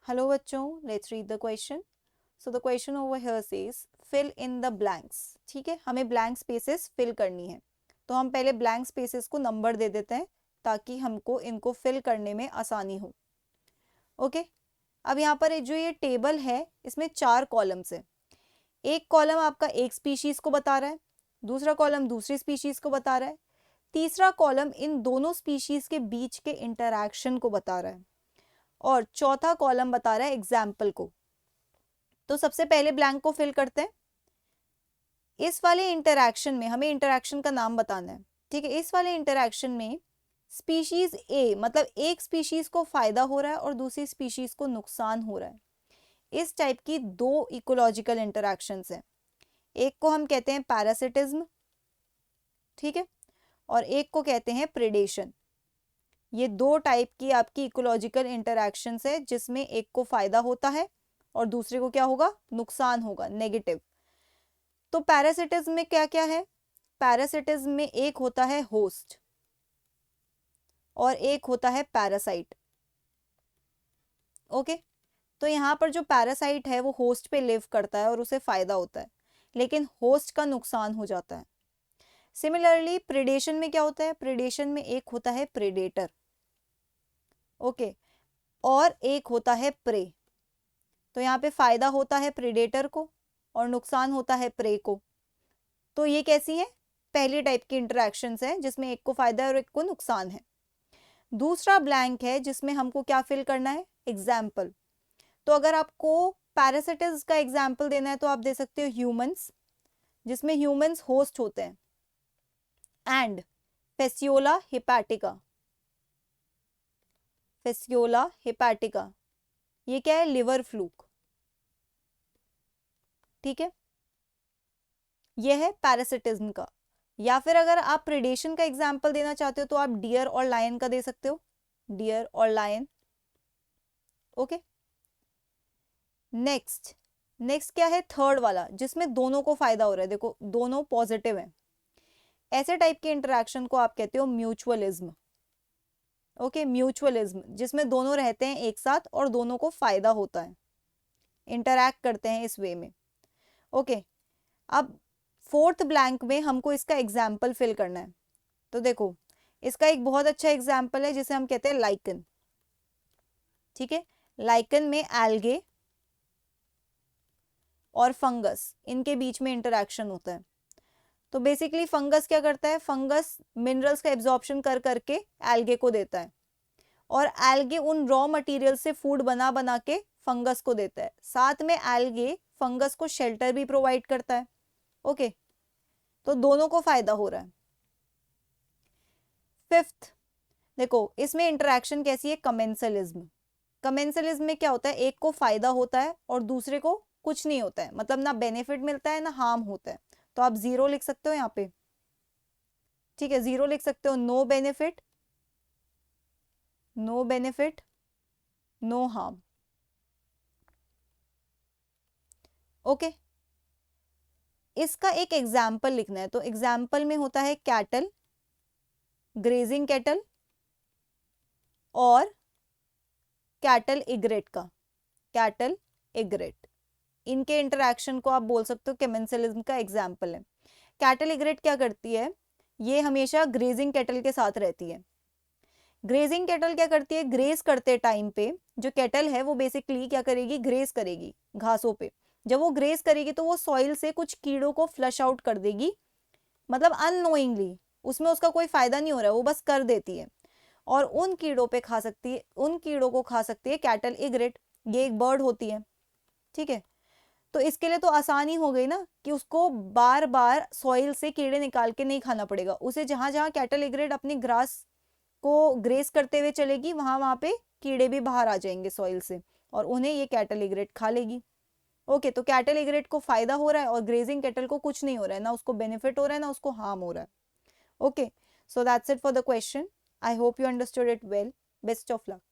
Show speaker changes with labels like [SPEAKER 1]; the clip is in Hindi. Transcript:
[SPEAKER 1] हेलो बच्चों, let's read the question. So the question over here says fill in the blanks. ठीक है, हमें ब्लैंक स्पेसेस फिल करनी है. तो हम पहले ब्लैंक स्पेसेस को नंबर दे देते हैं ताकि हमको इनको फिल करने में आसानी हो. ओके, अब यहाँ पर जो ये टेबल है इसमें 4 कॉलम्स है. एक कॉलम आपका एक स्पीशीज को बता रहा है, दूसरा कॉलम दूसरी स्पीशीज को बता रहा है, तीसरा कॉलम इन दोनों स्पीशीज के बीच के इंटरैक्शन को बता रहा है और चौथा कॉलम बता रहा है एग्जाम्पल को. तो सबसे पहले ब्लैंक को फिल करते हैं. इस वाले इंटरैक्शन में हमें इंटरैक्शन का नाम बताना है. ठीक है, इस वाले इंटरैक्शन में स्पीशीज ए मतलब एक स्पीशीज को फायदा हो रहा है और दूसरी स्पीशीज को नुकसान हो रहा है. इस टाइप की 2 इकोलॉजिकल इंटरैक्शंस हैं. एक को हम कहते हैं पैरासिटिज्म, ठीक है, और एक को कहते हैं प्रेडेशन. ये 2 टाइप की आपकी इकोलॉजिकल इंटरैक्शंस है जिसमें एक को फायदा होता है और दूसरे को क्या होगा, नुकसान होगा, नेगेटिव. तो पैरासिटिज्म में क्या क्या है? पैरासिटिज्म में एक होता है होस्ट और एक होता है पैरासाइट. ओके, तो यहाँ पर जो पैरासाइट है वो होस्ट पे लिव करता है और उसे फायदा होता है, लेकिन होस्ट का नुकसान हो जाता है. सिमिलरली प्रेडेशन में क्या होता है? प्रेडेशन में एक होता है प्रेडेटर, ओके, और एक होता है प्रे. तो यहाँ पे फायदा होता है प्रेडेटर को और नुकसान होता है प्रे को. तो ये कैसी है? पहली टाइप की इंटरैक्शंस है जिसमें एक को फायदा है और एक को नुकसान है. दूसरा ब्लैंक है जिसमें हमको क्या फिल करना है? एग्जाम्पल. तो अगर आपको पैरासिटिस का एग्जाम्पल देना है तो आप दे सकते हो ह्यूमंस, जिसमें ह्यूमंस होस्ट होते हैं, and Fasciola hepatica. Fasciola hepatica ये क्या है? Liver fluke. ठीक है, यह है पैरासिटिज्म का. या फिर अगर आप प्रेडेशन का एग्जाम्पल देना चाहते हो तो आप डियर और लायन का दे सकते हो, डियर और लायन. ओके, नेक्स्ट क्या है? थर्ड वाला जिसमें दोनों को फायदा हो रहा है. देखो दोनों पॉजिटिव है. ऐसे टाइप के इंटरैक्शन को आप कहते हो म्यूचुअलिज्म. ओके, म्यूचुअलिज्म जिसमें दोनों रहते हैं एक साथ और दोनों को फायदा होता है, इंटरैक्ट करते हैं इस वे में. ओके, अब फोर्थ ब्लैंक में हमको इसका एग्जाम्पल फिल करना है. तो देखो इसका एक बहुत अच्छा एग्जाम्पल है जिसे हम कहते हैं लाइकन. ठीक है, लाइकन में एल्गे और फंगस इनके बीच में इंटरैक्शन होता है. तो बेसिकली फंगस क्या करता है? फंगस मिनरल्स का एब्जॉर्प्शन कर करके एल्गे को देता है और एल्गे उन रॉ मटेरियल से फूड बना बना के फंगस को देता है. साथ में एल्गे फंगस को शेल्टर भी प्रोवाइड करता है. ओके, तो दोनों को फायदा हो रहा है. फिफ्थ देखो इसमें इंटरैक्शन कैसी है? कमेंसलिज्म. कमेंसलिज्म में क्या होता है? एक को फायदा होता है और दूसरे को कुछ नहीं होता है, मतलब ना बेनिफिट मिलता है ना हार्म होता है. तो आप 0 लिख सकते हो यहाँ पे. ठीक है, 0 लिख सकते हो. No benefit, no benefit, no harm. Okay, इसका एक एग्जाम्पल लिखना है. तो एग्जाम्पल में होता है कैटल, ग्रेजिंग कैटल और कैटल इग्रेट का. कैटल इग्रेट, इनके इंटरैक्शन को आप बोल सकते हो कमेंसलिज्म का एग्जाम्पल है. कैटल इग्रेट क्या करती है? ये हमेशा ग्रेजिंग कैटल के साथ रहती है. ग्रेजिंग कैटल क्या करती है? ग्रेज करते टाइम पे जो कैटल है वो बेसिकली क्या करेगी? ग्रेज करेगी घासों पे. जब वो ग्रेज करेगी तो वो सॉइल से कुछ कीड़ों को फ्लश आउट कर देगी, मतलब अननोइंगली. उसमें उसका कोई फायदा नहीं हो रहा है, वो बस कर देती है. और उन कीड़ों पे खा सकती है, उन कीड़ों को खा सकती है कैटल इग्रेट. ये एक बर्ड होती है. ठीक है, तो इसके लिए तो आसानी हो गई ना कि उसको बार बार सॉइल से कीड़े निकाल के नहीं खाना पड़ेगा. उसे जहां जहां कैटल इग्रेट अपनी ग्रास को ग्रेस करते हुए चलेगी वहां वहां पे कीड़े भी बाहर आ जाएंगे सॉइल से और उन्हें ये कैटल इग्रेट खा लेगी. ओके, तो कैटल इग्रेट को फायदा हो रहा है और ग्रेजिंग कैटल को कुछ नहीं हो रहा है, ना उसको बेनिफिट हो रहा है ना उसको हार्म हो रहा है. Okay, so that's it for the question. I hope you understood it well. Best of luck.